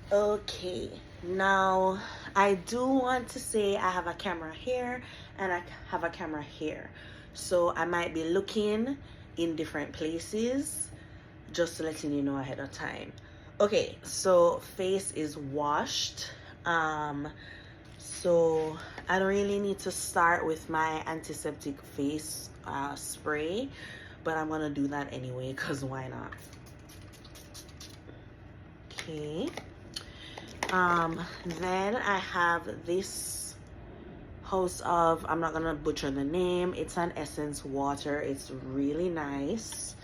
Okay, now I do want to say I have a camera here and I have a camera here. So I might be looking in different places, just letting you know ahead of time. Okay, so face is washed. So I don't really need to start with my antiseptic face spray, but I'm gonna do that anyway because why not? Okay. Then I have this house of, I'm not gonna butcher the name, it's an essence water. It's really nice.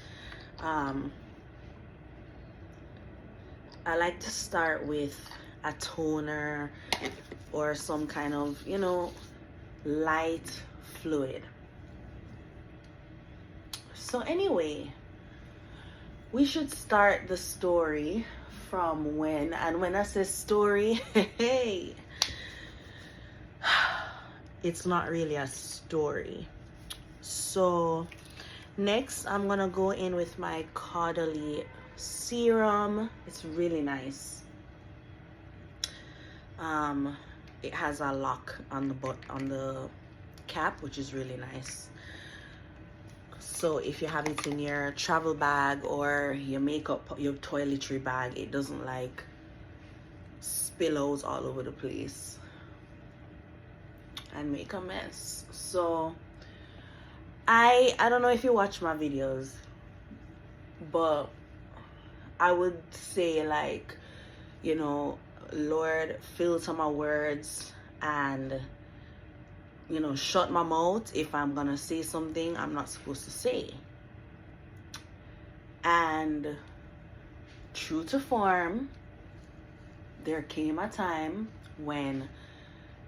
I like to start with a toner or some kind of, light fluid. So anyway, we should start the story from when, and when I say story, hey, it's not really a story. So next I'm gonna go in with my Caudalie serum. It's really nice. It has a lock on the cap, which is really nice. So if you have it in your travel bag or your makeup, your toiletry bag, it doesn't like spill out all over the place and make a mess. So I don't know if you watch my videos, but I would say, like, Lord, filter my words and shut my mouth if I'm gonna say something I'm not supposed to say. And true to form, there came a time when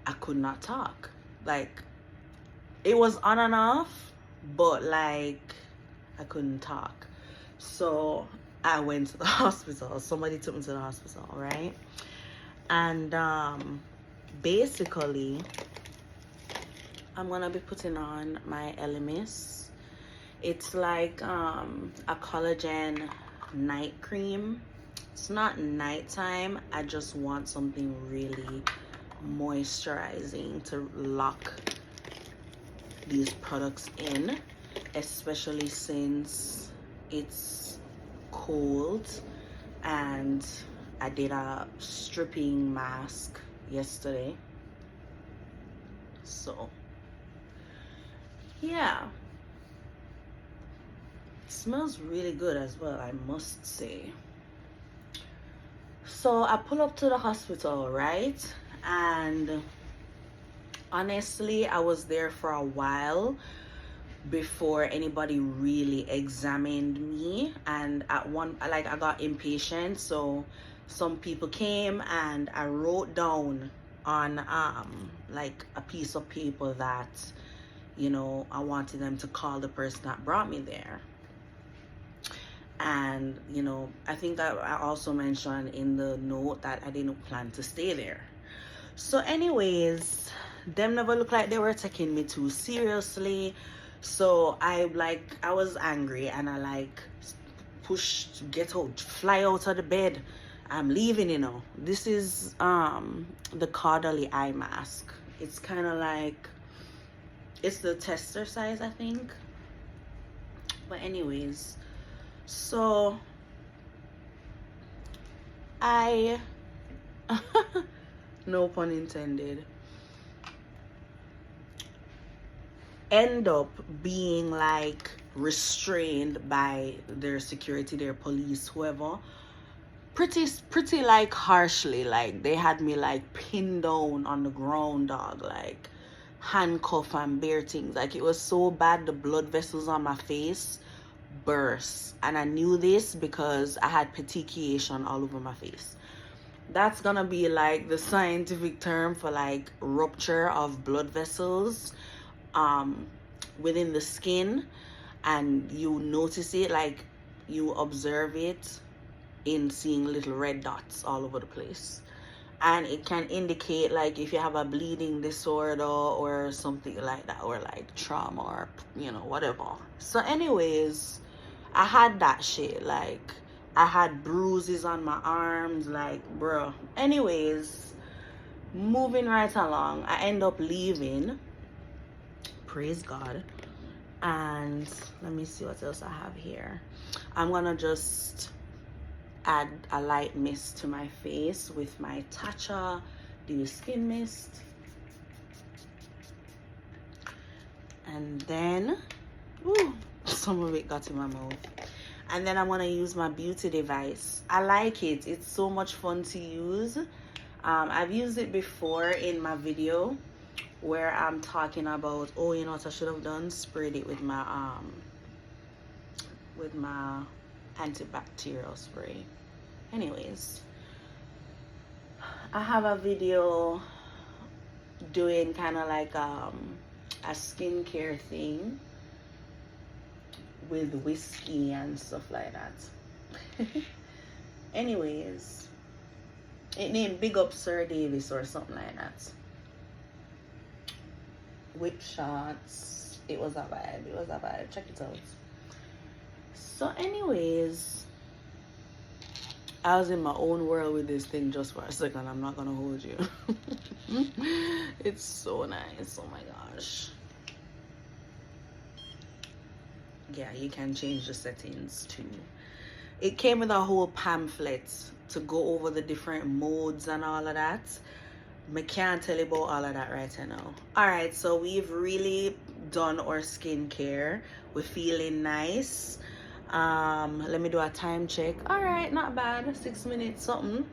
I could not talk. Like, it was on and off, but like I couldn't talk. So I went to the hospital. Somebody took me to the hospital, right? And basically I'm gonna be putting on my Elemis. It's like a collagen night cream. It's not nighttime. I just want something really moisturizing to lock these products in, especially since it's cold and I did a stripping mask yesterday. So yeah, it smells really good as well, I must say. So I pull up to the hospital, right? And honestly, I was there for a while before anybody really examined me. And at one, like, I got impatient, so some people came and I wrote down on like a piece of paper that I wanted them to call the person that brought me there. And I think I also mentioned in the note that I didn't plan to stay there. So anyways, them never looked like they were taking me too seriously. So I was angry and I like pushed, get out, fly out of the bed. I'm leaving. This is the Caudalie eye mask. It's kind of like, it's the tester size, I think. But anyways, so I no pun intended, end up being like restrained by their security, their police, whoever, pretty like harshly. Like, they had me like pinned down on the ground, dog, like handcuff and bare things. Like, it was so bad, the blood vessels on my face burst. And I knew this because I had petechiation all over my face. That's gonna be like the scientific term for like rupture of blood vessels within the skin. And you notice it, like you observe it in seeing little red dots all over the place. And it can indicate like if you have a bleeding disorder or something like that, or like trauma, or whatever. So anyways, I had that shit like I had bruises on my arms, like, bro. Anyways, moving right along, I end up leaving. Praise God. And let me see what else I have here. I'm gonna just add a light mist to my face with my Tatcha Dew Skin Mist. And then, ooh, some of it got in my mouth. And then I'm gonna use my beauty device. I like it. It's so much fun to use. I've used it before in my video where I'm talking about, oh, you know what I should have done? Sprayed it with my antibacterial spray. Anyways, I have a video doing kind of like a skincare thing with whiskey and stuff like that. Anyways, it named Big Up Sir Davis or something like that. Whip shots. It was a vibe. It was a vibe. Check it out. So anyways, I was in my own world with this thing just for a second. I'm not gonna hold you. It's so nice. Oh my gosh. Yeah, you can change the settings too. It came with a whole pamphlet to go over the different modes and all of that. I can't tell you about all of that right now. All right, so we've really done our skincare. We're feeling nice. Let me do a time check. All right, not bad. 6 minutes something.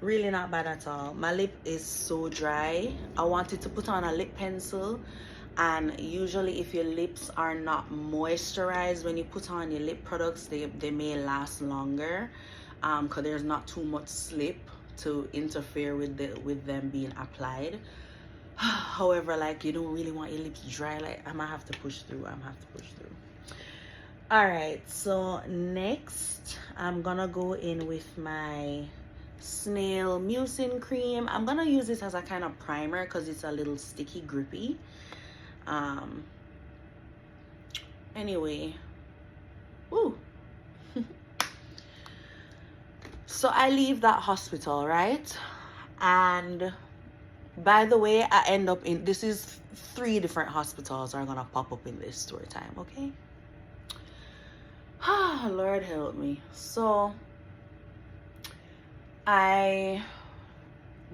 Really not bad at all. My lip is so dry. I wanted to put on a lip pencil, and usually if your lips are not moisturized when you put on your lip products, they may last longer because there's not too much slip to interfere with them being applied. However, like, you don't really want your lips dry. Like, I might have to push through. All right, so next I'm gonna go in with my Snail Mucin cream. I'm gonna use this as a kind of primer because it's a little sticky, grippy. Anyway, ooh. So I leave that hospital, right? And by the way, I end up in, this is 3 different hospitals are gonna pop up in this story time, okay? Lord help me. So I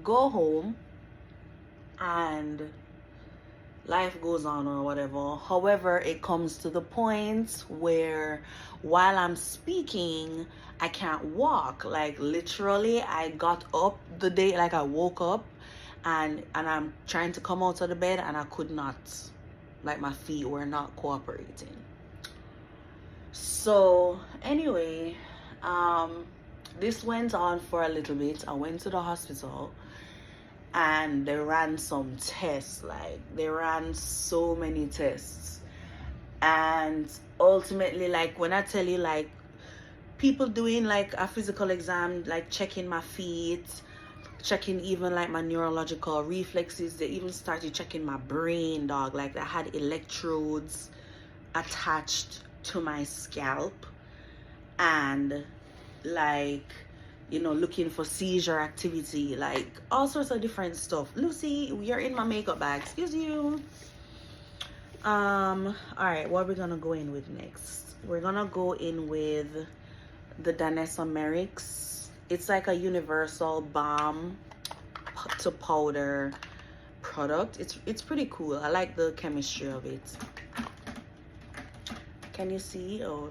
go home and life goes on or whatever. However, it comes to the point where while I'm speaking, I can't walk. Like, literally, I got up the day, like I woke up and I'm trying to come out of the bed and I could not. Like, my feet were not cooperating. So anyway, this went on for a little bit. I went to the hospital and they ran some tests. Like, they ran so many tests, and ultimately, like, when I tell you, like, people doing like a physical exam, like checking my feet, checking even like my neurological reflexes, they even started checking my brain, dog. Like, I had electrodes attached to my scalp and, like, you know, looking for seizure activity, like all sorts of different stuff. Lucy, you're in my makeup bag, excuse you. All right, what are we gonna go in with next? We're gonna go in with the Danessa Merrick's. It's like a universal balm to powder product. It's pretty cool. I like the chemistry of it. Can you see? Oh,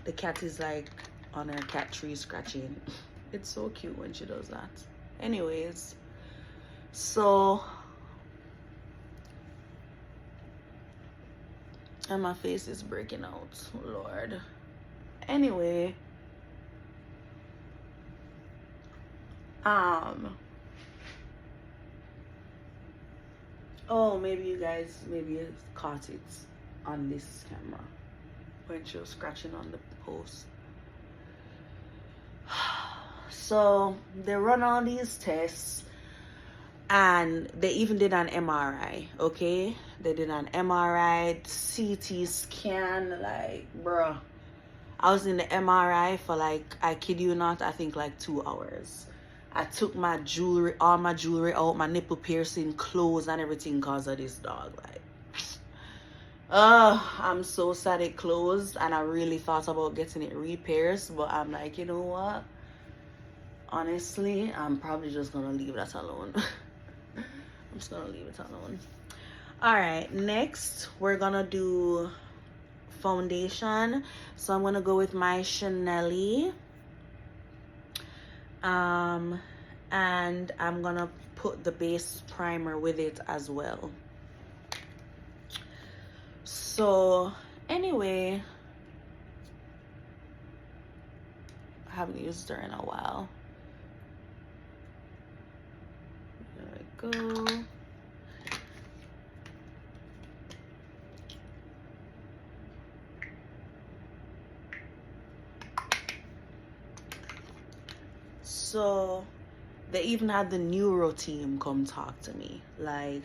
the cat is like on her cat tree scratching. It's so cute when she does that. Anyways, so, and my face is breaking out, Lord. Anyway, oh, maybe you guys caught it on this camera when she was scratching on the post. So they run all these tests and they even did an MRI, okay? They did an MRI, CT scan, like, bruh. I was in the MRI for like, I kid you not, I think like 2 hours. I took my jewelry, all my jewelry out, my nipple piercing, clothes and everything because of this dog. Like, I'm so sad it closed, and I really thought about getting it repaired, but I'm like, you know what? Honestly, I'm probably just gonna leave that alone. I'm just gonna leave it alone. All right, next we're gonna do foundation. So I'm gonna go with my Chanel, and I'm gonna put the base primer with it as well. So anyway, I haven't used her in a while. There we go. So they even had the neuro team come talk to me. Like,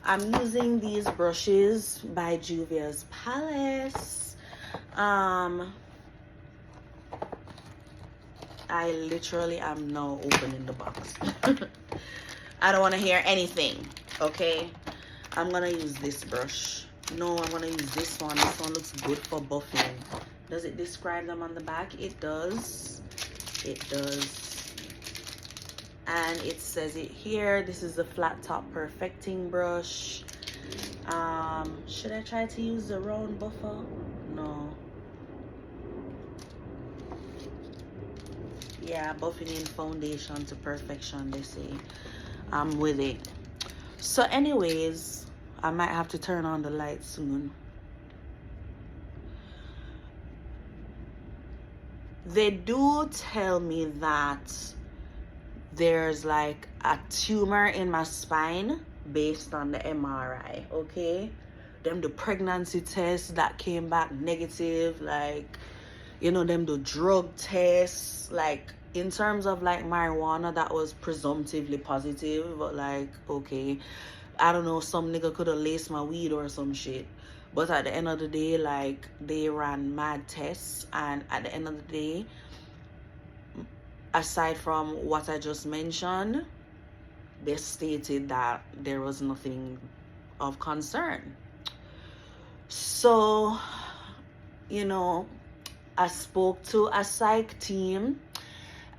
I'm using these brushes by Juvia's Palace. I literally am now opening the box. I don't want to hear anything, okay? I'm gonna use this brush. No, I'm gonna use this one. This one looks good for buffing. Does it describe them on the back? It does. It does. And it says it here. This is the flat top perfecting brush. Should I try to use the round buffer? No. Yeah, buffing in foundation to perfection, they say. I'm with it. So anyways, I might have to turn on the light soon. They do tell me that there's like a tumor in my spine based on the MRI, okay? Them the pregnancy tests that came back negative, like, you know, them the drug tests, like in terms of like marijuana, that was presumptively positive, but like, okay, I don't know, some nigga could have laced my weed or some shit. But at the end of the day, like, they ran mad tests, and at the end of the day, aside from what I just mentioned, they stated that there was nothing of concern. So, you know, I spoke to a psych team,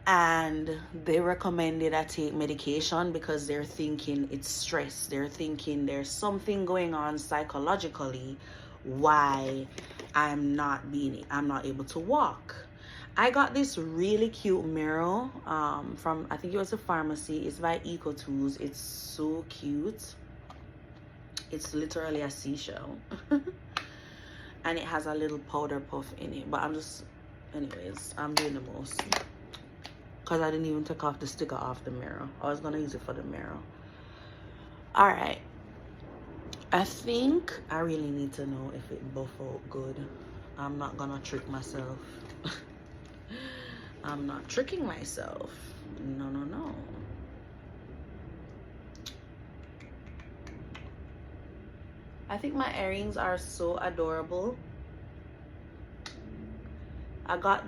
and they recommended I take medication because they're thinking it's stress. They're thinking there's something going on psychologically why I'm not able to walk. I got this really cute mirror from, I think it was a pharmacy. It's by Eco Tools. It's so cute. It's literally a seashell. And it has a little powder puff in it. But anyways, I'm doing the most. Because I didn't even take off the sticker off the mirror. I was going to use it for the mirror. Alright. I think I really need to know if it buff out good. I'm not going to trick myself. I'm not tricking myself. No, no, no. I think my earrings are so adorable. I got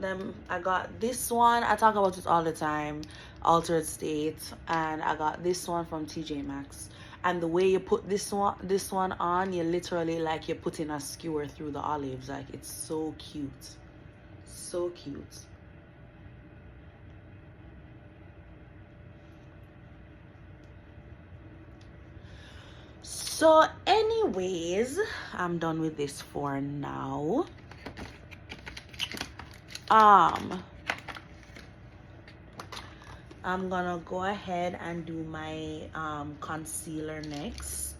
this one. I talk about it all the time. Altered State. And I got this one from TJ Maxx. And the way you put this one on, you literally like you're putting a skewer through the olives. Like, it's so cute. So cute. So anyways, I'm done with this for now. I'm gonna go ahead and do my concealer next.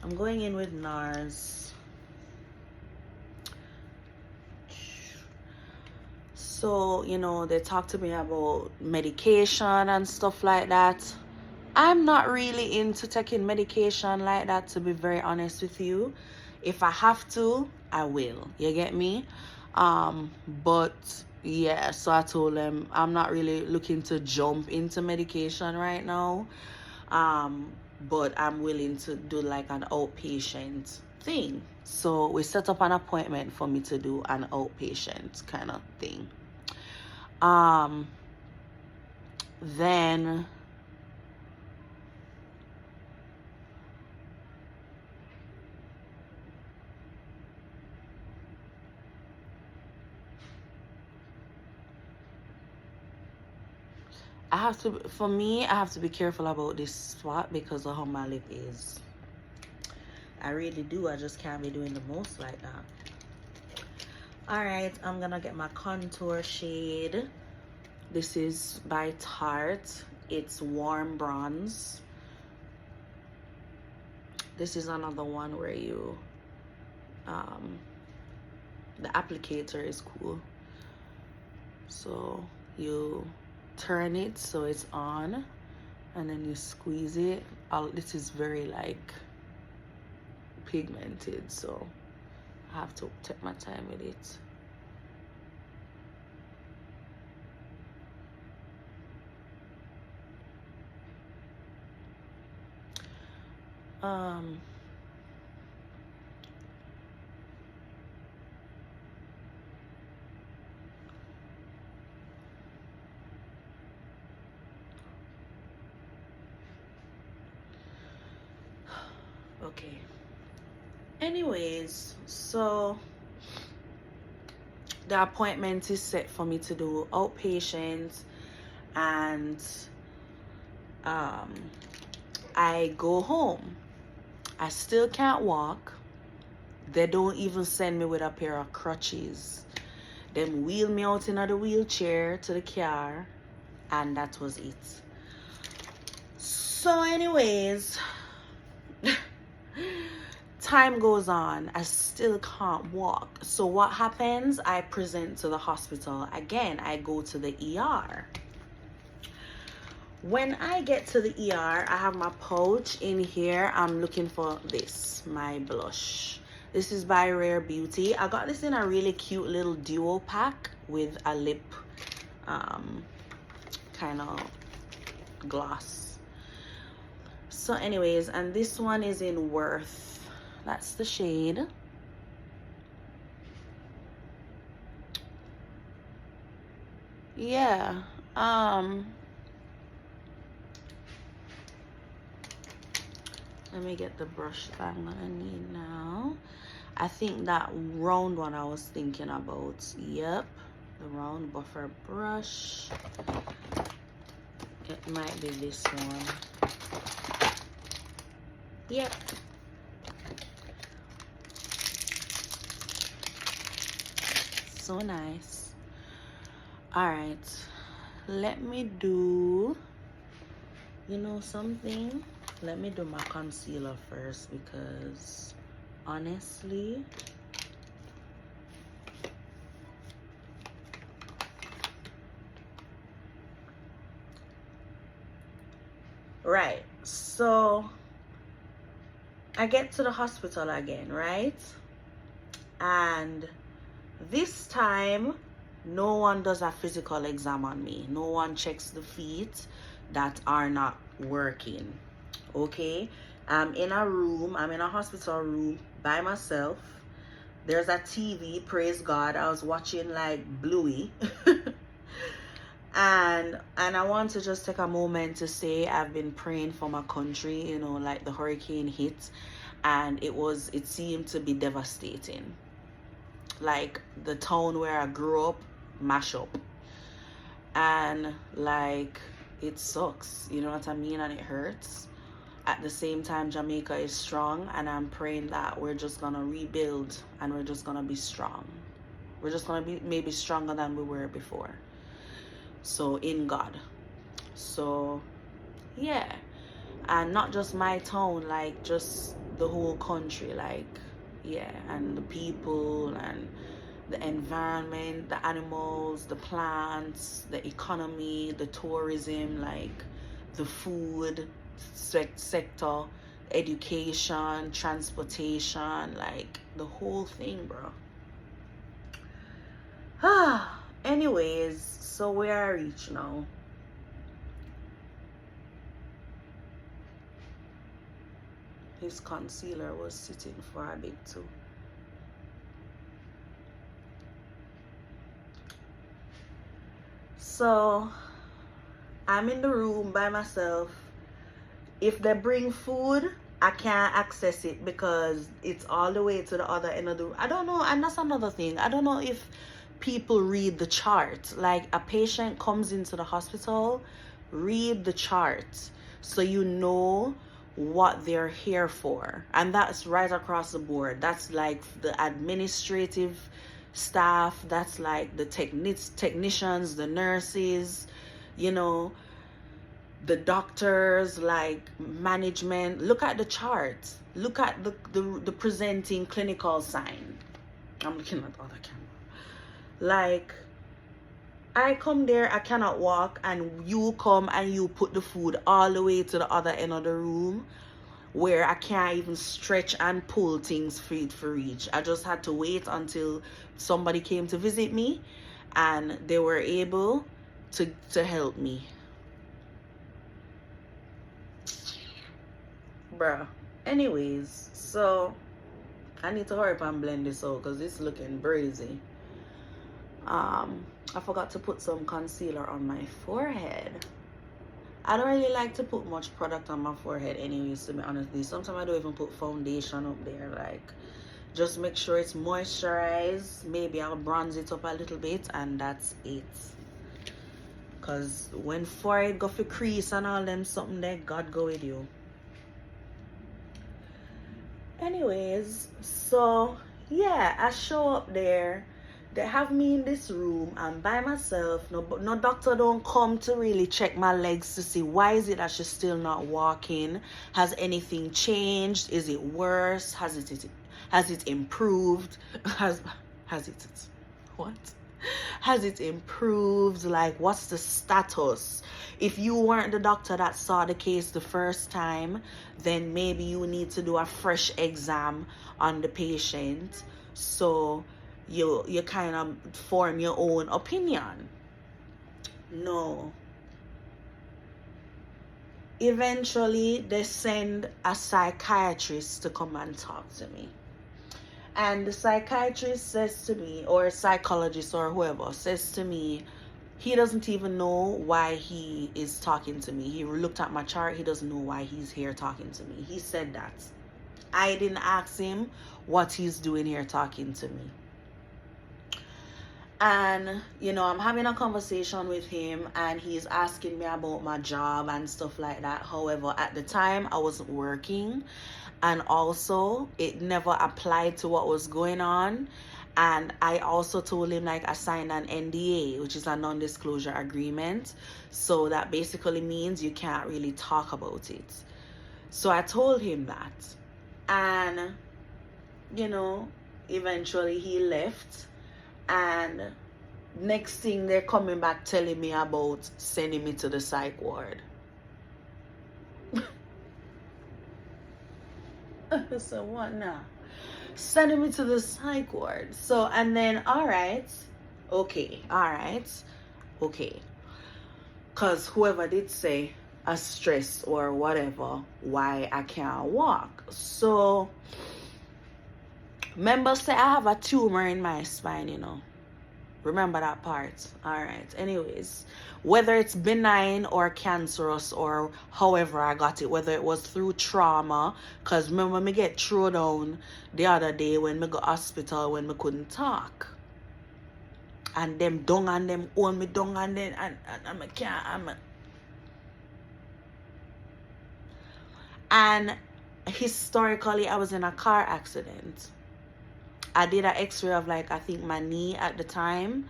I'm going in with NARS. So, you know, they talk to me about medication and stuff like that. I'm not really into taking medication like that, to be very honest with you. If I have to, I will. You get me? But yeah, so I told them I'm not really looking to jump into medication right now. But I'm willing to do like an outpatient thing. So we set up an appointment for me to do an outpatient kind of thing. Then I have to be careful about this spot because of how my lip is. I really do. I just can't be doing the most like that. All right, I'm gonna get my contour shade. This is by Tarte. It's Warm Bronze. This is another one where you the applicator is cool. So you turn it so it's on, and then you squeeze it. This is very like pigmented, so I have to take my time with it. Okay. Anyways, so the appointment is set for me to do outpatient, and I go home. I still can't walk. They don't even send me with a pair of crutches. Them wheel me out in the wheelchair to the car, and that was it. So anyways, time goes on. I still can't walk. So what happens? I present to the hospital again. I go to the ER. When I get to the ER, I have my pouch in here. I'm looking for this, my blush. This is by Rare Beauty. I got this in a really cute little duo pack with a lip kind of gloss. So anyways, and this one is in Worth. That's the shade. Yeah. Let me get the brush that I'm gonna need now. I think that round one I was thinking about. Yep, the round buffer brush. It might be this one. Yep. So nice. All right, let me do, you know something? Let me do my concealer first, because honestly, right, so I get to the hospital again, right? And this time, no one does a physical exam on me. No one checks the feet that are not working. Okay, I'm in a room. I'm in a hospital room by myself. There's a TV, praise God. I was watching like Bluey. and I want to just take a moment to say I've been praying for my country. You know, like the hurricane hit, and it seemed to be devastating. Like the town where I grew up, mash up, and like it sucks, you know what I mean, and it hurts. At the same time, Jamaica is strong, and I'm praying that we're just gonna rebuild and we're just gonna be strong. We're just gonna be maybe stronger than we were before. So in God. So yeah, and not just my town, like just the whole country, like yeah, and the people and the environment, the animals, the plants, the economy, the tourism, like the food sector, education, transportation, like the whole thing, bro. Anyways, so where I reach now? his concealer was sitting for a bit too. So I'm in the room by myself. If they bring food, I can't access it because it's all the way to the other end of the room. I don't know, and that's another thing. I don't know if people read the chart. Like, a patient comes into the hospital, read the chart so you know what they're here for. And that's right across the board. That's like the administrative staff, that's like the technicians, the nurses, you know, the doctors, like management. Look at the chart. Look at the presenting clinical sign. I'm looking at the other camera. Like, I come there, I cannot walk, and you come and you put the food all the way to the other end of the room where I can't even stretch and pull things for it for reach. I just had to wait until somebody came to visit me and they were able to help me. Bruh. Anyways, so I need to hurry up and blend this out because it's looking brazy. I forgot to put some concealer on my forehead. I don't really like to put much product on my forehead anyways, to be honest. Sometimes I don't even put foundation up there. Like, just make sure it's moisturized. Maybe I'll bronze it up a little bit and that's it. Because when forehead go for crease and all them something there, God go with you. Anyways, so yeah, I show up there. They have me in this room. I'm by myself. No doctor don't come to really check my legs to see why is it that she's still not walking. Has anything changed? Is it worse? Has it improved? Has it what? Has it improved? Like, what's the status? If you weren't the doctor that saw the case the first time, then maybe you need to do a fresh exam on the patient, so you kind of form your own opinion. No. Eventually, they send a psychiatrist to come and talk to me. And the psychiatrist says to me, or a psychologist or whoever says to me, he doesn't even know why he is talking to me. He looked at my chart. He doesn't know why he's here talking to me. He said that. I didn't ask him what he's doing here talking to me. And, you know, I'm having a conversation with him and he's asking me about my job and stuff like that. However, at the time, I wasn't working. And also, it never applied to what was going on. And I also told him, like, I signed an NDA, which is a non-disclosure agreement. So that basically means you can't really talk about it. So I told him that. And, you know, eventually he left. And next thing, they're coming back telling me about sending me to the psych ward. So what now? Sending me to the psych ward. So, and then, all right. Because whoever did say a stress or whatever, why I can't walk. So, members say I have a tumor in my spine, you know. Remember that part. All right. Anyways, whether it's benign or cancerous or however I got it, whether it was through trauma, because remember me get thrown down the other day when me go hospital when me couldn't talk. And them dung and them own me dung and then and I can't. And historically, I was in a car accident. I did an x-ray of, like, I think my knee at the time.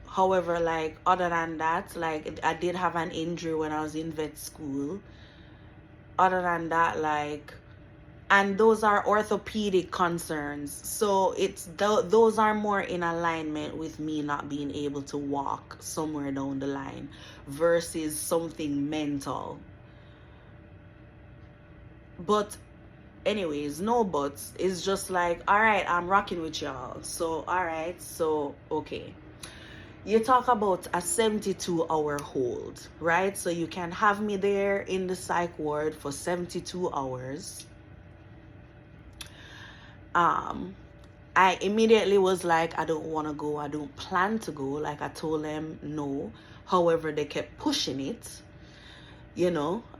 However, like, other than that, like, I did have an injury when I was in vet school. Other than that, like, and those are orthopedic concerns. So it's those are more in alignment with me not being able to walk somewhere down the line versus something mental. But anyways, no buts. It's just like, all right, I'm rocking with y'all. So, all right, so, okay. you talk about a 72-hour hold, right? So you can have me there in the psych ward for 72 hours. I immediately was like, I don't want to go. I don't plan to go. Like, I told them no. However, they kept pushing it,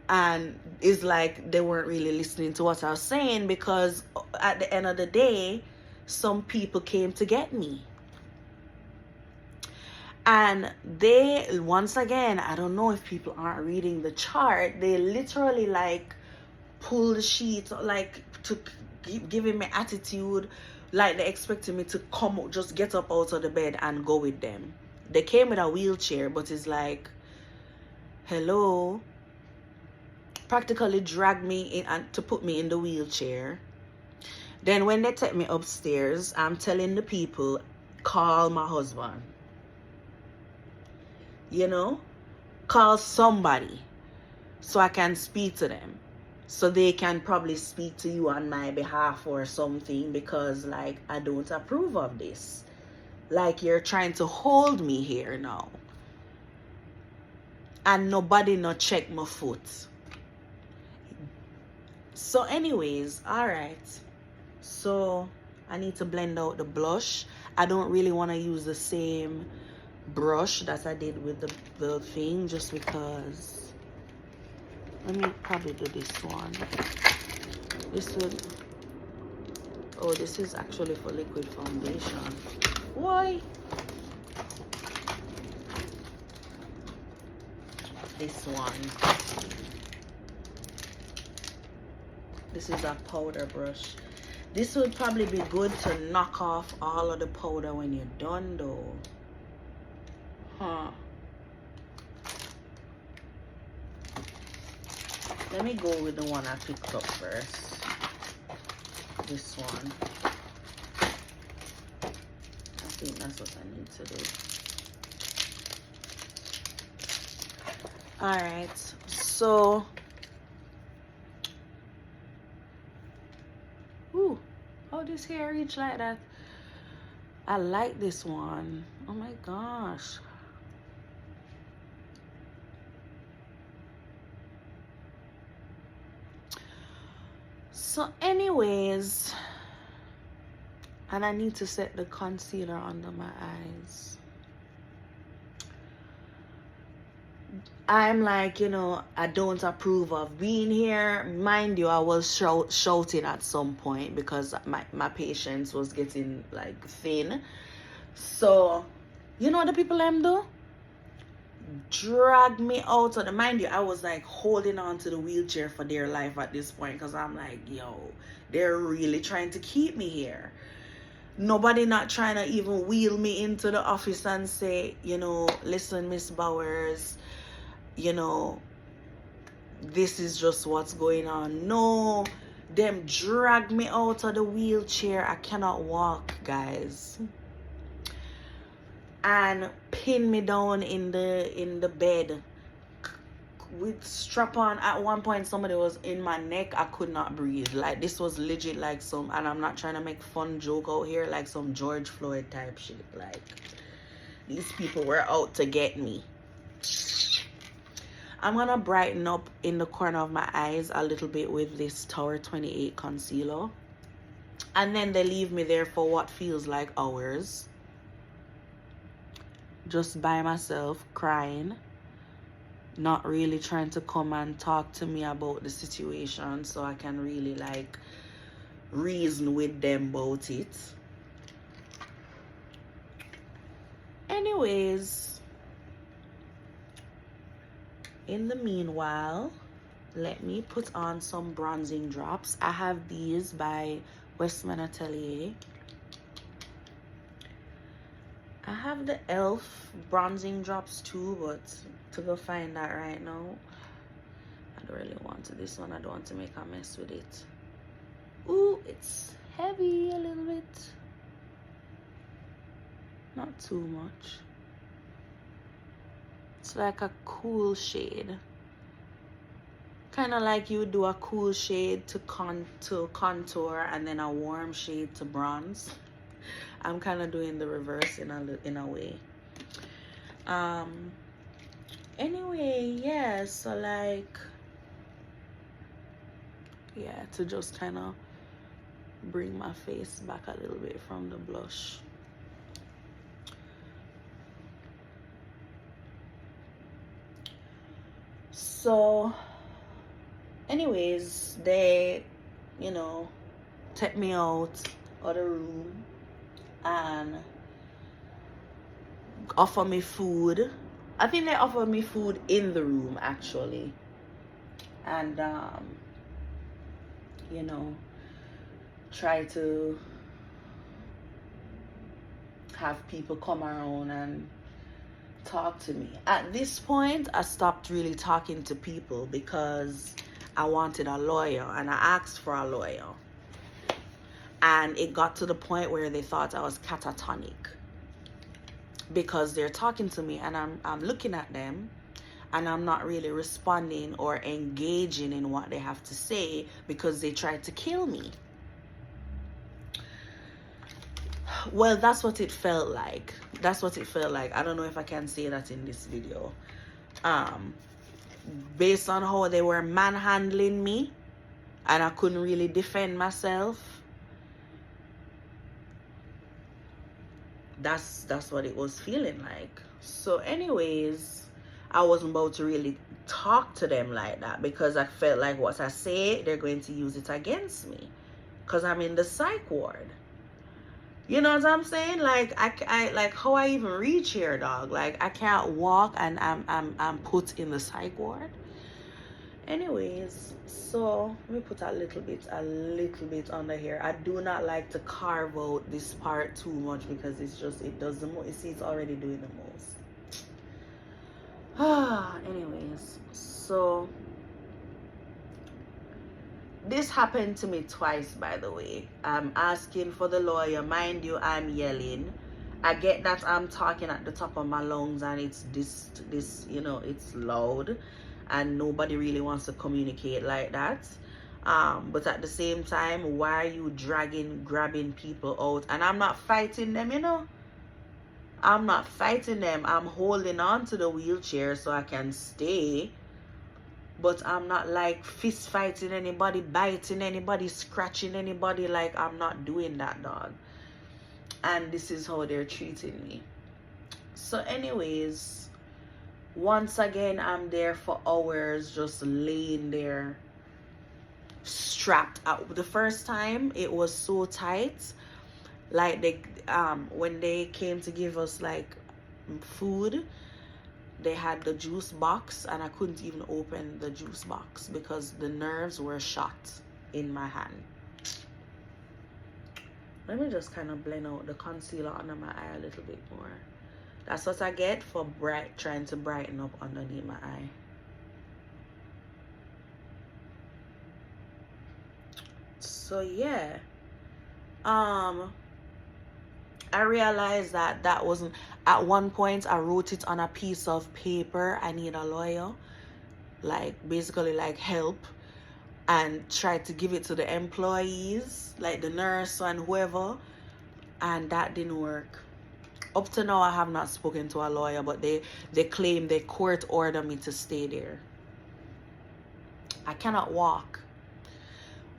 and it's like they weren't really listening to what I was saying, because at the end of the day, some people came to get me. And they, once again, I don't know if people aren't reading the chart, they literally like pull the sheet, like to giving me attitude, like they expecting me to come, just get up out of the bed and go with them. They came with a wheelchair, but it's like, hello, practically dragged me in and to put me in the wheelchair. Then when they take me upstairs, I'm telling the people, call my husband. Call somebody so I can speak to them, so they can probably speak to you on my behalf or something, because like I don't approve of this. Like, you're trying to hold me here now, and nobody not check my foot. So anyways, all right, so I need to blend out the blush. I don't really want to use the same brush that I did with the thing, just because. Let me probably do this one. This is actually for liquid foundation. Why? This one. This is a powder brush. This would probably be good to knock off all of the powder when you're done though. Let me go with the one I picked up first. This one. I think that's what I need to do. Alright, so how this hair reach like that? I like this one. Oh my gosh. So anyways, and I need to set the concealer under my eyes. I'm like, I don't approve of being here. Mind you, I was shouting at some point because my patience was getting like thin. So, the people them do? Drag me out of the, mind you, I was like holding on to the wheelchair for dear life at this point, because I'm like, yo, they're really trying to keep me here. Nobody not trying to even wheel me into the office and say, listen, Miss Bowers, this is just what's going on. No, them drag me out of the wheelchair. I cannot walk, guys, and pin me down in the bed with strap on. At one point somebody was in my neck. I could not breathe. Like, this was legit like some, and I'm not trying to make fun joke out here, like some George Floyd type shit. Like, these people were out to get me. I'm gonna brighten up in the corner of my eyes a little bit with this Tower 28 concealer, and then they leave me there for what feels like hours, just by myself, crying, not really trying to come and talk to me about the situation so I can really like reason with them about it. Anyways, in the meanwhile, let me put on some bronzing drops. I have these by Westman Atelier. I have the e.l.f. bronzing drops too, but to go find that right now, I don't really want to. This one, I don't want to make a mess with it. Ooh, it's heavy a little bit. Not too much. It's like a cool shade. Kind of like you would do a cool shade to contour and then a warm shade to bronze. I'm kind of doing the reverse in a way. Anyway, yeah, so like, yeah, to just kind of bring my face back a little bit from the blush. So anyways, they, you know, take me out of the room and offer me food. I think they offered me food in the room actually. And you know, try to have people come around and talk to me. At this point, I stopped really talking to people because I wanted a lawyer and I asked for a lawyer. And it got to the point where they thought I was catatonic because they're talking to me and I'm looking at them and I'm not really responding or engaging in what they have to say because they tried to kill me. Well, that's what it felt like. That's what it felt like. I don't know if I can say that in this video. Based on how they were manhandling me and I couldn't really defend myself, that's what it was feeling like. So anyways, I wasn't about to really talk to them like that because I felt like what I say, they're going to use it against me because I'm in the psych ward. You know what I'm saying? Like I like how I even reach here, dog. Like I can't walk and I'm put in the psych ward. Anyways, so let me put a little bit under here. I do not like to carve out this part too much because it's just, it does the most. You see, it's already doing the most. Anyways, so this happened to me twice, by the way. I'm asking for the lawyer. Mind you, I'm yelling. I get that I'm talking at the top of my lungs and it's this, you know, it's loud and nobody really wants to communicate like that. But at the same time, why are you grabbing people out? And I'm not fighting them, you know. I'm not fighting them. I'm holding on to the wheelchair so I can stay. But I'm not like fist fighting anybody, biting anybody, scratching anybody. Like, I'm not doing that, dog. And this is how they're treating me. So anyways, once again, I'm there for hours just laying there strapped out. The first time it was so tight, like they when they came to give us like food, they had the juice box and I couldn't even open the juice box because the nerves were shot in my hand. Let me just kind of blend out the concealer under my eye a little bit more. That's what I get for trying to brighten up underneath my eye. So yeah, I realized that wasn't, at one point I wrote it on a piece of paper, I need a lawyer, like basically like help, and tried to give it to the employees, like the nurse and whoever, and that didn't work. Up to now I have not spoken to a lawyer, but they claim they court order me to stay there. I cannot walk.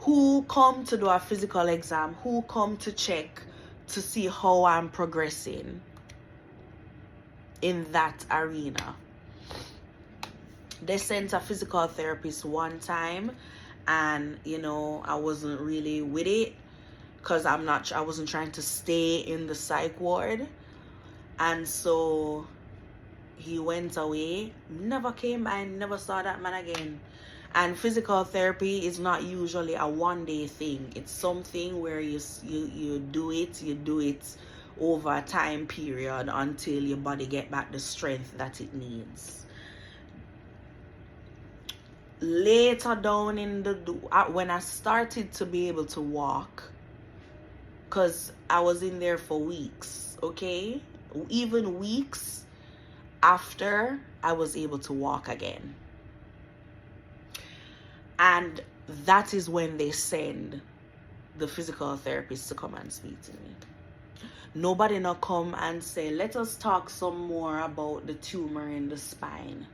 Who come to do a physical exam? Who come to check to see how I'm progressing in that arena? They sent a physical therapist one time and you know I wasn't really with it because I wasn't trying to stay in the psych ward, and so he went away, never came. I never saw that man again. And physical therapy is not usually a one-day thing. It's something where you do it over a time period until your body get back the strength that it needs. Later down in the when I started to be able to walk, because I was in there for weeks, okay, even weeks after, I was able to walk again. And that is when they send the physical therapist to come and speak to me. Nobody not come and say, let us talk some more about the tumor in the spine.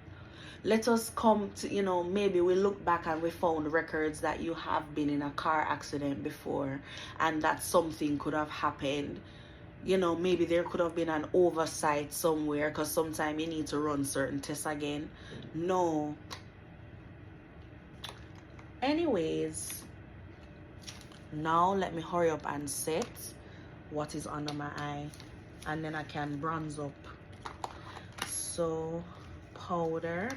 Let us come to, maybe we look back and we found records that you have been in a car accident before and that something could have happened. Maybe there could have been an oversight somewhere, because sometimes you need to run certain tests again. No. Anyways, now let me hurry up and set what is under my eye, and then I can bronze up. So powder,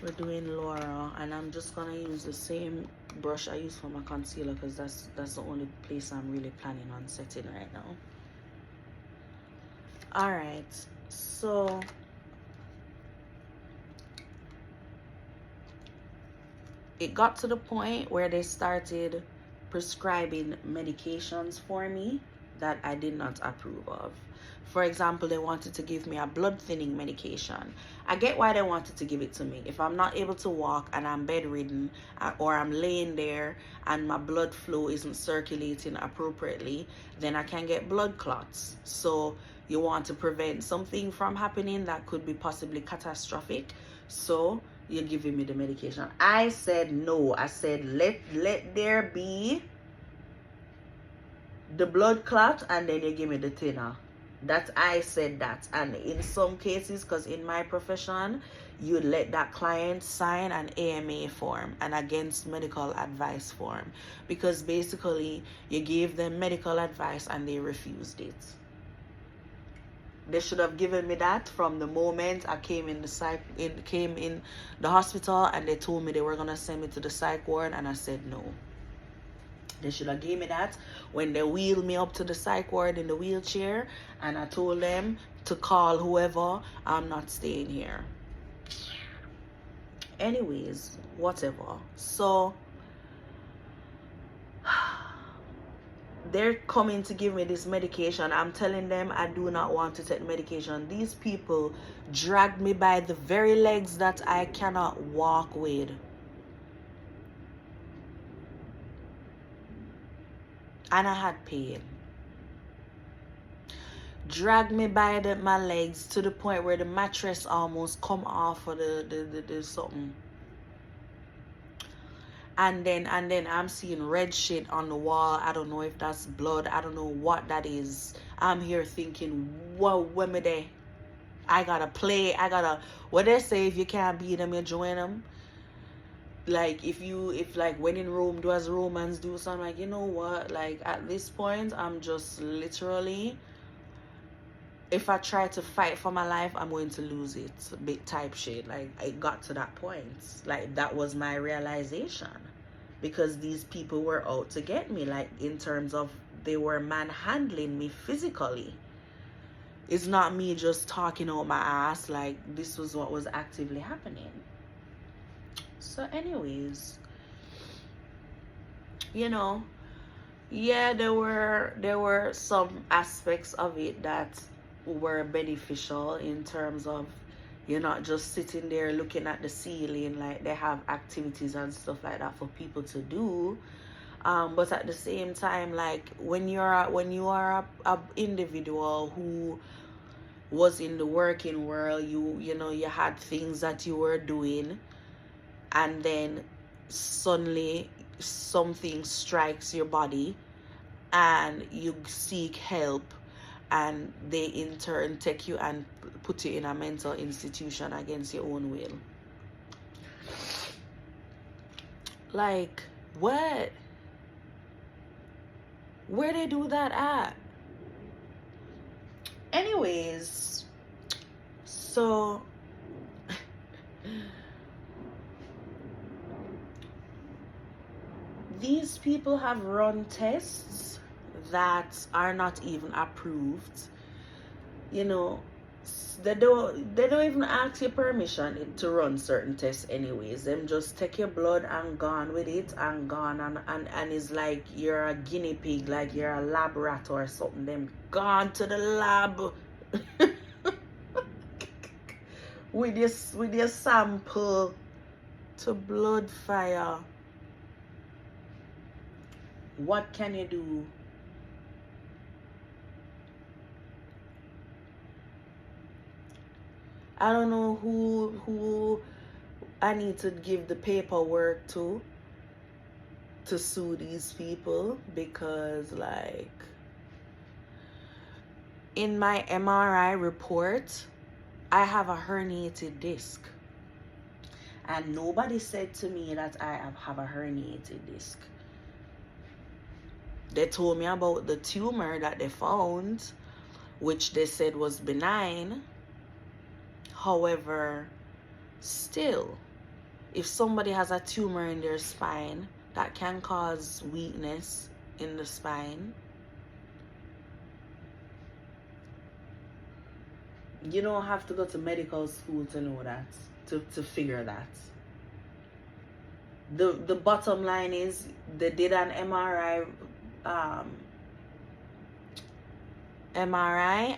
we're doing Laura, and I'm just gonna use the same brush I use for my concealer, because that's the only place I'm really planning on setting right now. All right, so it got to the point where they started prescribing medications for me that I did not approve of. For example, they wanted to give me a blood thinning medication. I get why they wanted to give it to me. If I'm not able to walk and I'm bedridden, or I'm laying there and my blood flow isn't circulating appropriately, then I can get blood clots. So you want to prevent something from happening that could be possibly catastrophic. So you're giving me the medication. I said no. I said let there be the blood clot, and then you give me the thinner. That I said that. And in some cases, because in my profession, you let that client sign an AMA form, an against medical advice form, because basically you gave them medical advice and they refused it. They should have given me that from the moment I came in the hospital, and they told me they were gonna send me to the psych ward, and I said no. They should have gave me that when they wheeled me up to the psych ward in the wheelchair, and I told them to call whoever. I'm not staying here. Anyways, whatever. So they're coming to give me this medication. I'm telling them I do not want to take medication. These people dragged me by the very legs that I cannot walk with. And I had pain. Dragged me by my legs to the point where the mattress almost come off of the something. And then I'm seeing red shit on the wall. I don't know if that's blood. I don't know what that is. I'm here thinking, whoa, when me there? I gotta play. What they say, if you can't beat them, you join them. Like if like when in Rome do as Romans do, so I'm like, you know what, like at this point I'm just literally, if I try to fight for my life, I'm going to lose it, big type shit. Like it got to that point. Like that was my realization, because these people were out to get me, like in terms of they were manhandling me physically. It's not me just talking out my ass. Like this was what was actively happening. So anyways, yeah, there were some aspects of it that were beneficial, in terms of you're not just sitting there looking at the ceiling. Like they have activities and stuff like that for people to do. But at the same time, like when you are a individual who was in the working world, you had things that you were doing, and then suddenly something strikes your body and you seek help, and they in turn take you and put you in a mental institution against your own will. Like what? Where they do that at? Anyways, so these people have run tests that are not even approved. They don't even ask your permission to run certain tests anyways. Them just take your blood and gone with it, and gone, and it's like you're a guinea pig, like you're a lab rat or something. Them gone to the lab with your sample to blood fire. What can you do? I don't know who I need to give the paperwork to sue these people, because like in my MRI report I have a herniated disc, and nobody said to me that I have a herniated disc. They told me about the tumor that they found, which they said was benign. However, still, if somebody has a tumor in their spine that can cause weakness in the spine, you don't have to go to medical school to know that, to figure that. The bottom line is they did an MRI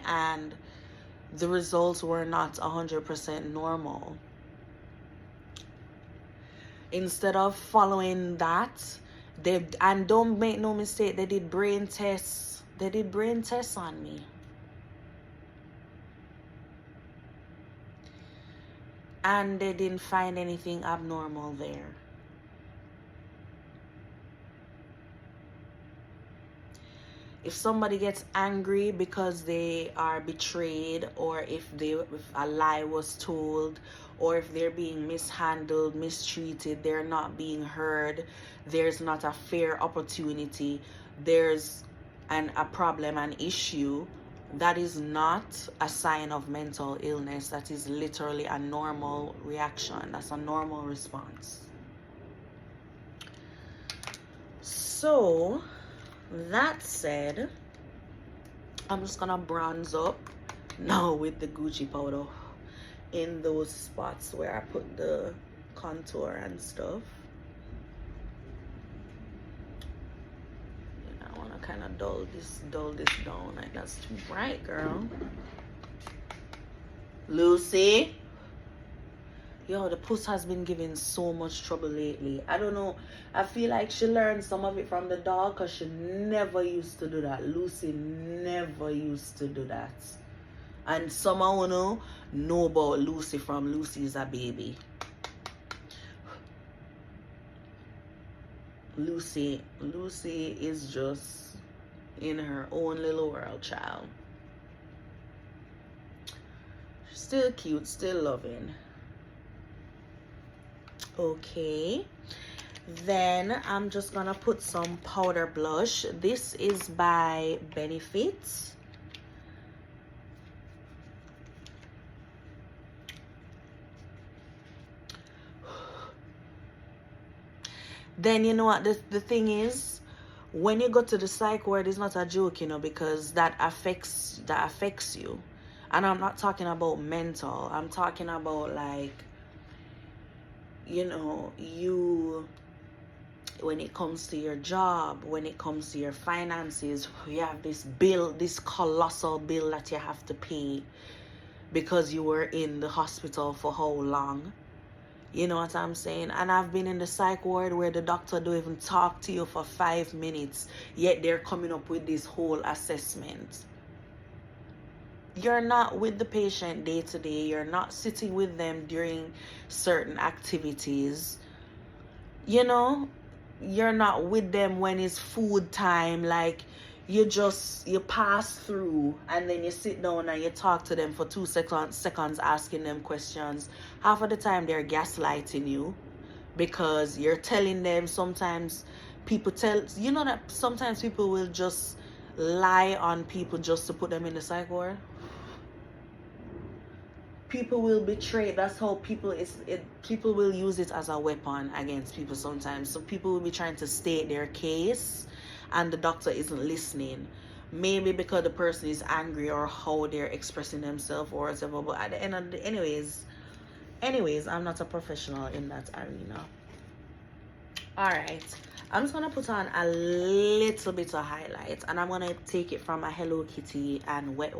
and the results were not 100% normal. Instead of following that, and don't make no mistake, they did brain tests. They did brain tests on me. And they didn't find anything abnormal there. If somebody gets angry because they are betrayed, or if a lie was told, or if they're being mishandled, mistreated, they're not being heard, there's not a fair opportunity, there's a problem, an issue, that is not a sign of mental illness. That is literally a normal reaction. That's a normal response. So that said, I'm just gonna bronze up now with the Gucci powder in those spots where I put the contour and stuff. And I wanna kind of dull this down. Like, that's too bright, girl. Lucy. Yo, the puss has been giving so much trouble lately. I don't know. I feel like she learned some of it from the dog, because she never used to do that. Lucy never used to do that. And somehow know about Lucy from Lucy's a baby. Lucy is just in her own little world, child. Still cute, still loving. Okay, then I'm just gonna put some powder blush. This is by Benefit. Then you know what the thing is, when you go to the psych ward, it's not a joke, because that affects you. And I'm not talking about mental, I'm talking about like, you, when it comes to your job, when it comes to your finances, you have this bill, this colossal bill that you have to pay because you were in the hospital for how long. You know what I'm saying? And I've been in the psych ward where the doctor don't even talk to you for 5 minutes, yet they're coming up with this whole assessment. You're not with the patient day to day. You're not sitting with them during certain activities. You're not with them when it's food time. Like, you pass through and then you sit down and you talk to them for 2 seconds asking them questions. Half of the time they're gaslighting you, because you're telling them. Sometimes people that sometimes people will just lie on people just to put them in the psych ward. People will betray. That's how people will use it as a weapon against people sometimes. So people will be trying to state their case and the doctor isn't listening. Maybe because the person is angry or how they're expressing themselves or whatever. But at the end of the anyways, I'm not a professional in that arena. Alright. I'm just gonna put on a little bit of highlight, and I'm gonna take it from a Hello Kitty and Wet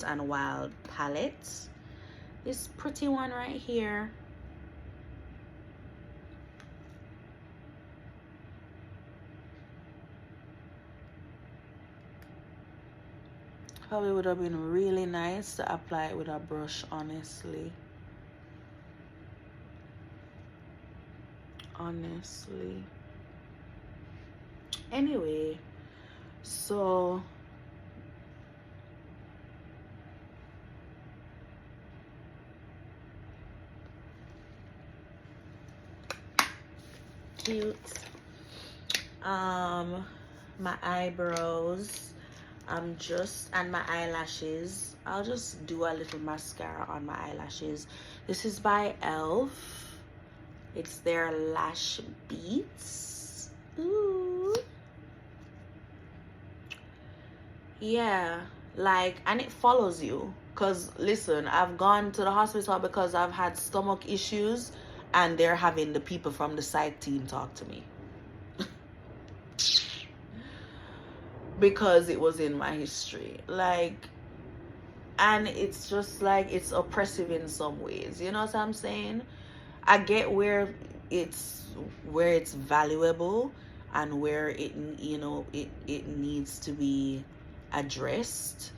and Wild palette. This pretty one right here. Probably would have been really nice to apply it with a brush, honestly. Anyway, so cute. My eyebrows, and my eyelashes. I'll just do a little mascara on my eyelashes. This is by Elf. It's their Lash Beats. Ooh. Yeah, like, and it follows you. Cause listen, I've gone to the hospital because I've had stomach issues, and they're having the people from the psych team talk to me. Because it was in my history, like, and it's just like, it's oppressive in some ways, you know what I'm saying? I get where it's valuable, and where it, you know, it needs to be addressed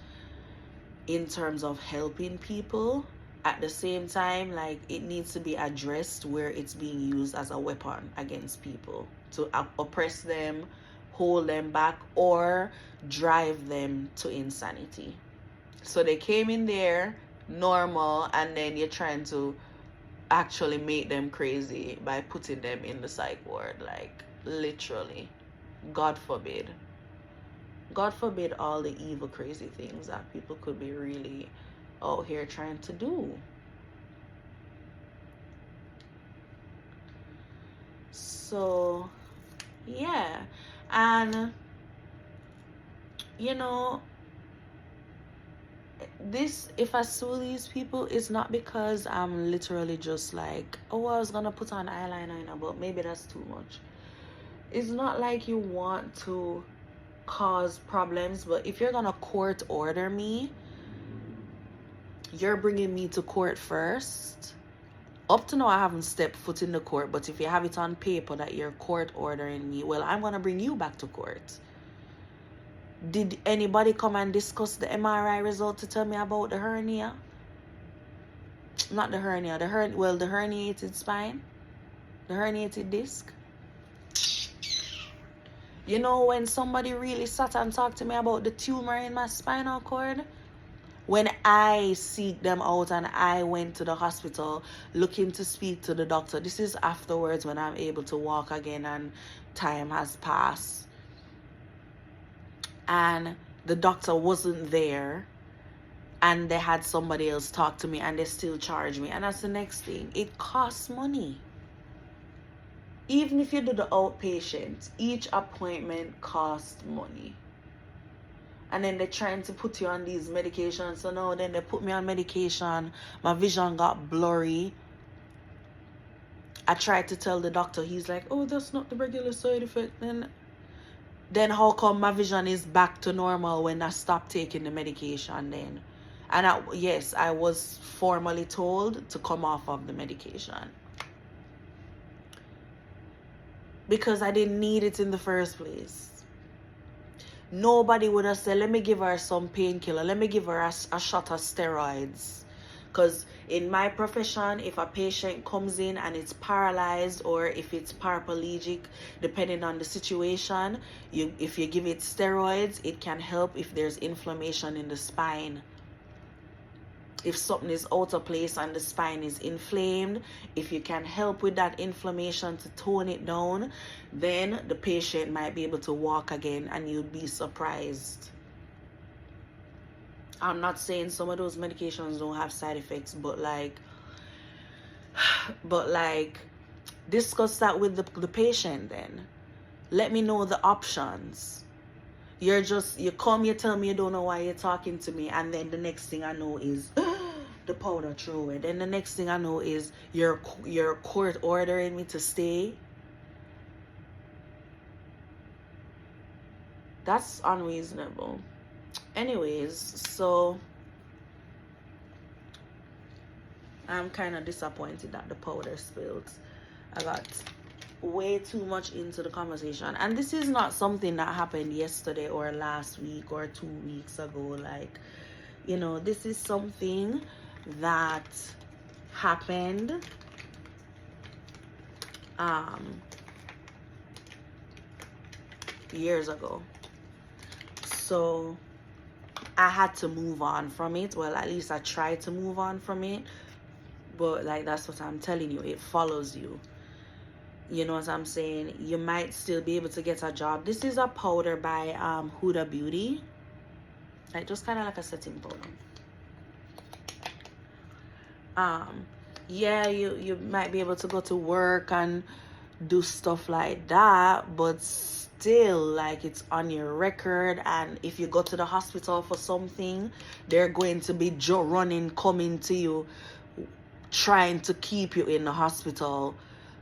in terms of helping people. At the same time, like, it needs to be addressed where it's being used as a weapon against people to oppress them, hold them back, or drive them to insanity. So they came in there normal, and then you're trying to actually make them crazy by putting them in the psych ward. Like, literally. God forbid all the evil, crazy things that people could be really out here trying to do. So yeah, and you know, this, if I sue these people, it's not because I'm literally just like, oh, I was gonna put on eyeliner, but maybe that's too much. It's not like you want to cause problems, but if you're gonna court order me, you're bringing me to court first. Up to now, I haven't stepped foot in the court, but if you have it on paper that you're court ordering me, well, I'm gonna bring you back to court. Did anybody come and discuss the MRI result to tell me about the hernia? Not the hernia, the herniated spine, the herniated disc. You know, when somebody really sat and talked to me about the tumor in my spinal cord, when I seek them out and I went to the hospital looking to speak to the doctor, this is afterwards when I'm able to walk again and time has passed, and the doctor wasn't there, and they had somebody else talk to me, and they still charge me. And that's the next thing. It costs money. Even if you do the outpatient, each appointment costs money. And then they're trying to put you on these medications. So now then they put me on medication. My vision got blurry. I tried to tell the doctor. He's like, oh, that's not the regular side effect. Then how come my vision is back to normal when I stopped taking the medication then? And yes, I was formally told to come off of the medication, because I didn't need it in the first place. Nobody would have said, let me give her some painkiller. Let me give her a shot of steroids. Because in my profession, if a patient comes in and it's paralyzed, or if it's paraplegic, depending on the situation, if you give it steroids, it can help if there's inflammation in the spine. If something is out of place and the spine is inflamed, if you can help with that inflammation to tone it down, then the patient might be able to walk again, and you'd be surprised. I'm not saying some of those medications don't have side effects, but discuss that with the patient then. Let me know the options. You come, you tell me you don't know why you're talking to me, and then the next thing I know is the powder throw it. And the next thing I know is you're court ordering me to stay. That's unreasonable. Anyways, so I'm kind of disappointed that the powder spilled. I got way too much into the conversation. And this is not something that happened yesterday or last week or 2 weeks ago. Like, you know, this is something that happened years ago. So I had to move on from it. Well, at least I tried to move on from it. But like, that's what I'm telling you, it follows you. You know what I'm saying? You might still be able to get a job. This is a powder by Huda Beauty. Like, just kind of like a setting powder. Yeah, you might be able to go to work and do stuff like that, but still, like, it's on your record. And if you go to the hospital for something, they're going to be coming to you, trying to keep you in the hospital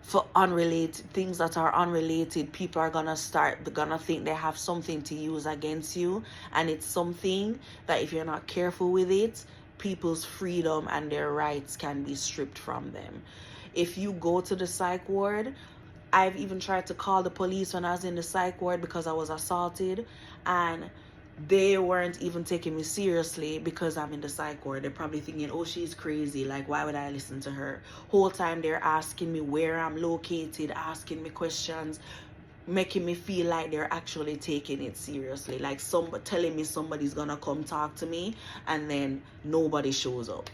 for unrelated things that are unrelated. People are gonna think they have something to use against you, and it's something that, if you're not careful with it, people's freedom and their rights can be stripped from them. If you go to the psych ward, I've even tried to call the police when I was in the psych ward because I was assaulted, and they weren't even taking me seriously because I'm in the psych ward. They're probably thinking, oh, she's crazy. Like, why would I listen to her? Whole time they're asking me where I'm located, asking me questions, making me feel like they're actually taking it seriously. Like, telling me somebody's gonna come talk to me, and then nobody shows up.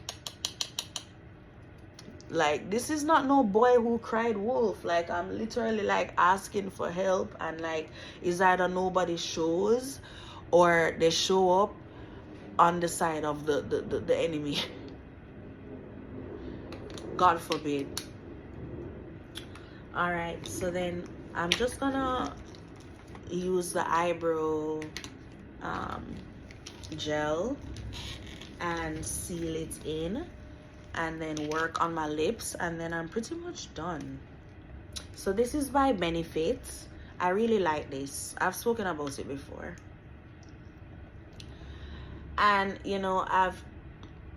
Like, this is not no boy who cried wolf. Like, I'm literally like asking for help, and like, it's either nobody shows or they show up on the side of the enemy. God forbid. All right, so then I'm just gonna use the eyebrow gel and seal it in, and then work on my lips, and then I'm pretty much done. So this is by Benefits. I really like this. I've spoken about it before. And you know,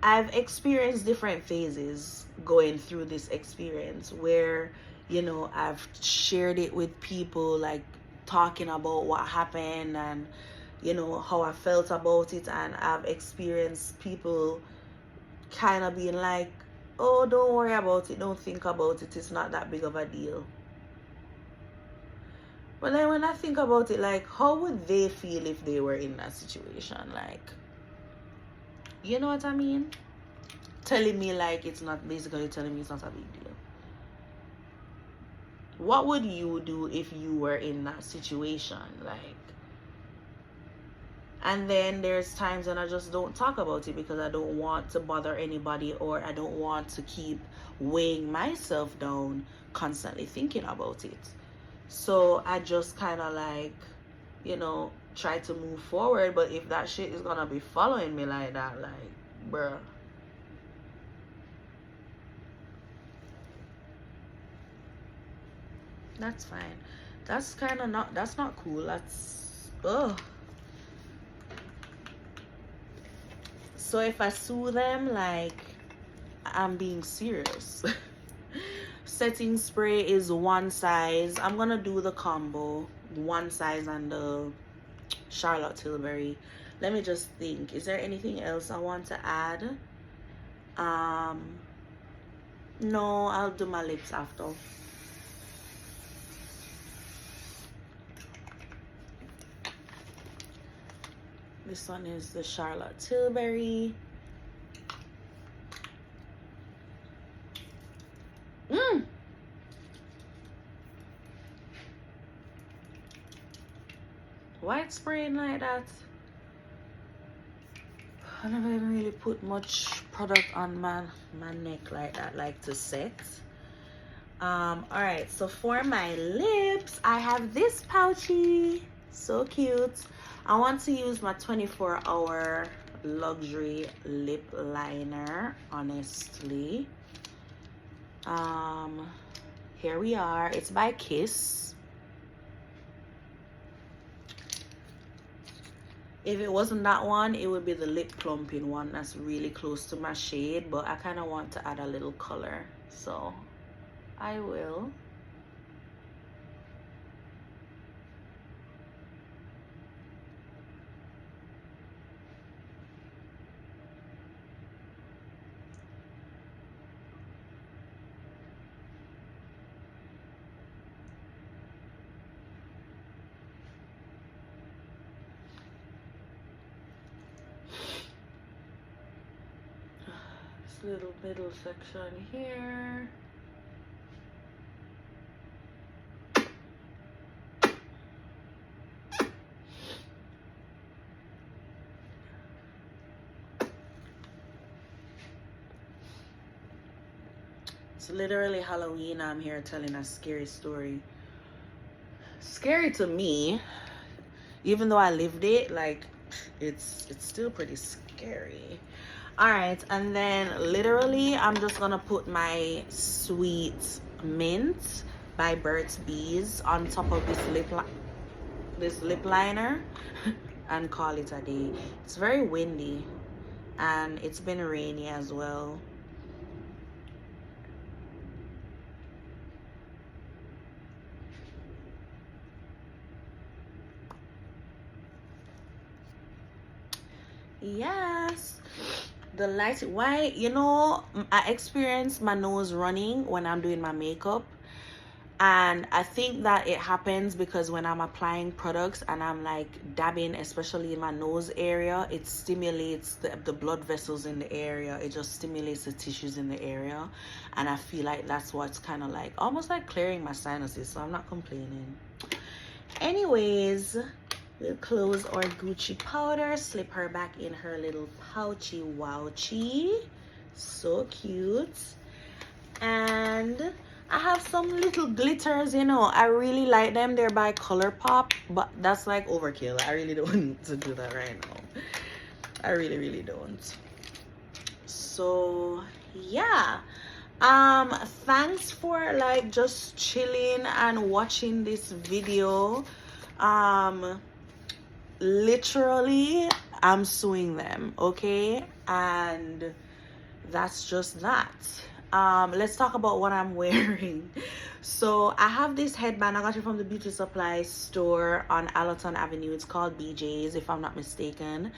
I've experienced different phases going through this experience where, you know, I've shared it with people, like talking about what happened and, you know, how I felt about it. And I've experienced people kind of being like, oh, don't worry about it, don't think about it, it's not that big of a deal. But then when I think about it, like, how would they feel if they were in that situation? Like, you know what I mean? Telling me like it's not, basically telling me it's not a big deal. What would you do if you were in that situation? Like, and then there's times when I just don't talk about it because I don't want to bother anybody, or I don't want to keep weighing myself down constantly thinking about it. So I just kind of like, you know, try to move forward. But if that shit is gonna be following me like that, like, bruh, that's fine. That's kind of not, that's not cool. That's, ugh. So if I sue them, like, I'm being serious. Setting spray is one size. I'm gonna do the combo, one size and the Charlotte Tilbury. Let me just think, is there anything else I want to add? No, I'll do my lips after. This one is the Charlotte Tilbury. White spraying like that. I never even really put much product on my neck like that, like to set. All right, so for my lips, I have this pouchy, so cute. I want to use my 24-hour luxury lip liner, honestly. Here we are. It's by Kiss. If it wasn't that one, it would be the lip plumping one. That's really close to my shade, but I kind of want to add a little color, so I will. little middle section here. It's literally Halloween. I'm here telling a scary story. Scary to me, even though I lived it. Like, it's still pretty scary. All right, and then literally I'm just gonna put my Sweet Mint by Burt's Bees on top of this lip liner and call it a day. It's very windy and it's been rainy as well. Yes, the light. Why, you know, I experience my nose running when I'm doing my makeup, and I think that it happens because when I'm applying products and I'm like dabbing, especially in my nose area, it stimulates the blood vessels in the area. It just stimulates the tissues in the area, and I feel like that's what's kind of like almost like clearing my sinuses, so I'm not complaining. Anyways, we'll close our Gucci powder, slip her back in her little pouchy wouchy. So cute. And I have some little glitters, you know. I really like them. They're by ColourPop, but that's like overkill. I really don't need to do that right now. I really don't. So yeah. Thanks for like just chilling and watching this video. Literally I'm suing them, okay? And that's just that. Let's talk about what I'm wearing. So I have this headband. I got it from the beauty supply store on Allerton Avenue. It's called BJ's, if I'm not mistaken.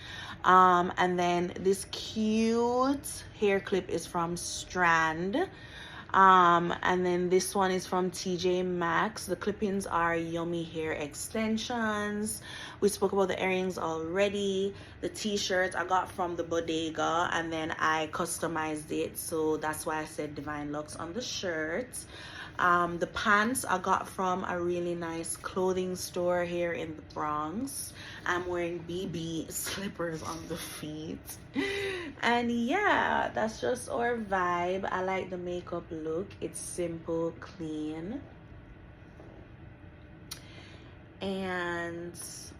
And then this cute hair clip is from Strand. And then this one is from TJ Maxx. The clip-ins are Yummy Hair Extensions. We spoke about the earrings already. The t-shirt I got from the bodega and then I customized it, so that's why I said Divine Lux on the shirt. The pants I got from a really nice clothing store here in the Bronx. I'm wearing BB slippers on the feet. And yeah, that's just our vibe. I like the makeup look. It's simple, clean. And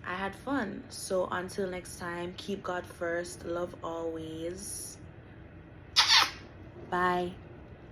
I had fun. So until next time, keep God first. Love always. Bye.